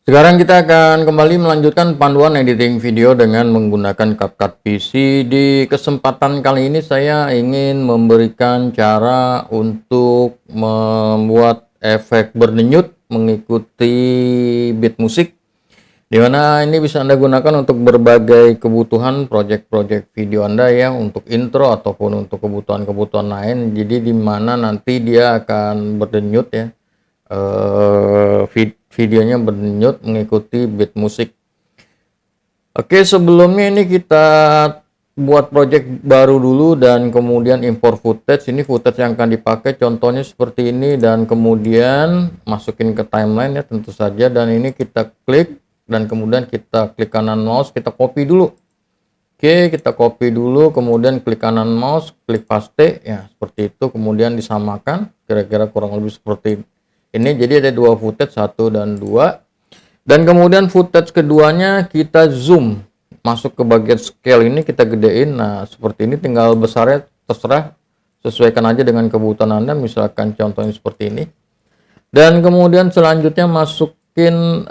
Sekarang kita akan kembali melanjutkan panduan editing video dengan menggunakan CapCut PC. Di kesempatan kali ini saya ingin memberikan cara untuk membuat efek berdenyut mengikuti beat musik, dimana ini bisa Anda gunakan untuk berbagai kebutuhan project-project video Anda ya, untuk intro ataupun untuk kebutuhan-kebutuhan lain. Jadi dimana nanti dia akan berdenyut ya, videonya berdenyut mengikuti beat musik. Oke, sebelumnya ini kita buat project baru dulu dan kemudian import footage. Ini footage yang akan dipakai contohnya seperti ini, dan kemudian masukin ke timeline ya tentu saja, dan ini kita klik dan kemudian kita klik kanan mouse, kita copy dulu. Oke, kita copy dulu, kemudian klik kanan mouse, klik paste ya, seperti itu, kemudian disamakan kira-kira kurang lebih seperti ini. Jadi ada dua footage, 1 dan 2, dan kemudian footage keduanya kita zoom masuk ke bagian scale ini, kita gedein. Nah seperti ini, tinggal besarnya terserah, sesuaikan aja dengan kebutuhan Anda, misalkan contohnya seperti ini. Dan kemudian selanjutnya masukin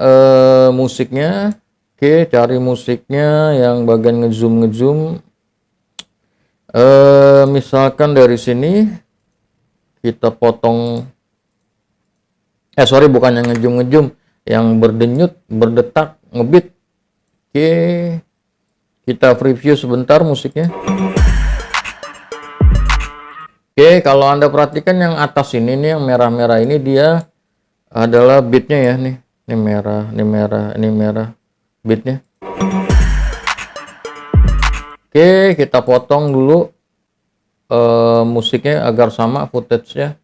musiknya. Oke, cari musiknya yang bagian ngezoom. Misalkan dari sini kita potong, bukan yang ngezoom, yang berdenyut, berdetak, ngebeat. Oke, kita preview sebentar musiknya. Oke, kalau Anda perhatikan yang atas ini nih, yang merah-merah ini, dia adalah beatnya ya, nih ini merah beatnya. Oke, kita potong dulu musiknya agar sama footage-nya,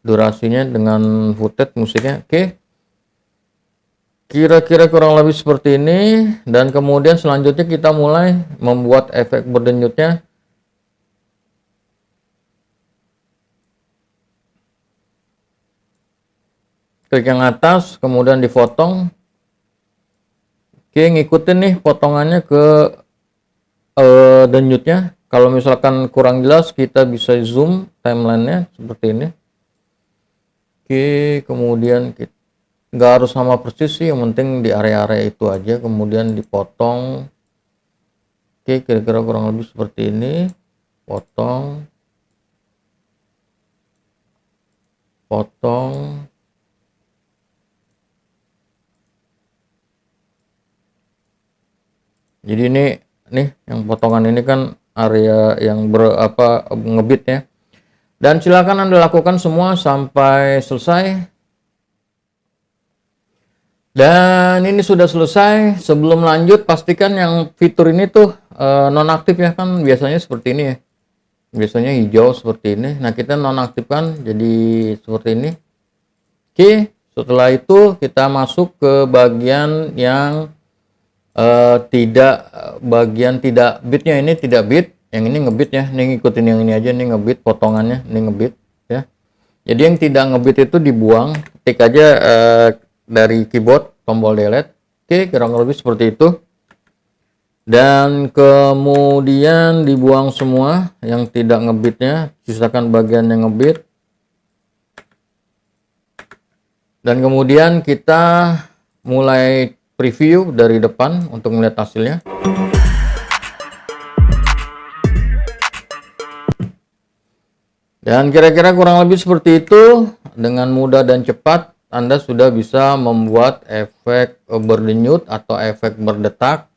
durasinya dengan footage musiknya. Oke, kira-kira kurang lebih seperti ini. Dan kemudian selanjutnya kita mulai membuat efek berdenyutnya. Klik yang atas, kemudian dipotong. Oke, ngikutin nih potongannya ke denyutnya. Kalau misalkan kurang jelas, kita bisa zoom timelinenya seperti ini. Oke, kemudian kita nggak harus sama persis sih, yang penting di area-area itu aja, kemudian dipotong. Oke, kira-kira kurang lebih seperti ini, potong. Jadi ini nih, yang potongan ini kan area yang ngebeat ya. Dan silakan Anda lakukan semua sampai selesai. Dan ini sudah selesai. Sebelum lanjut, pastikan yang fitur ini tuh nonaktif ya, kan biasanya seperti ini ya. Biasanya hijau seperti ini. Nah, kita nonaktifkan jadi seperti ini. Oke, setelah itu kita masuk ke bagian yang tidak beatnya. Ini tidak beat, yang ini ngebeat ya. Ini ngikutin yang ini aja, ini ngebeat potongannya, ini ngebeat ya. Jadi yang tidak ngebeat itu dibuang, ketik aja dari keyboard tombol delete. Oke, kurang lebih seperti itu. Dan kemudian dibuang semua yang tidak ngebeatnya, sisakan bagian yang ngebeat. Dan kemudian kita mulai preview dari depan untuk melihat hasilnya. Dan kira-kira kurang lebih seperti itu. Dengan mudah dan cepat Anda sudah bisa membuat efek berdenyut atau efek berdetak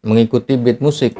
mengikuti beat musik.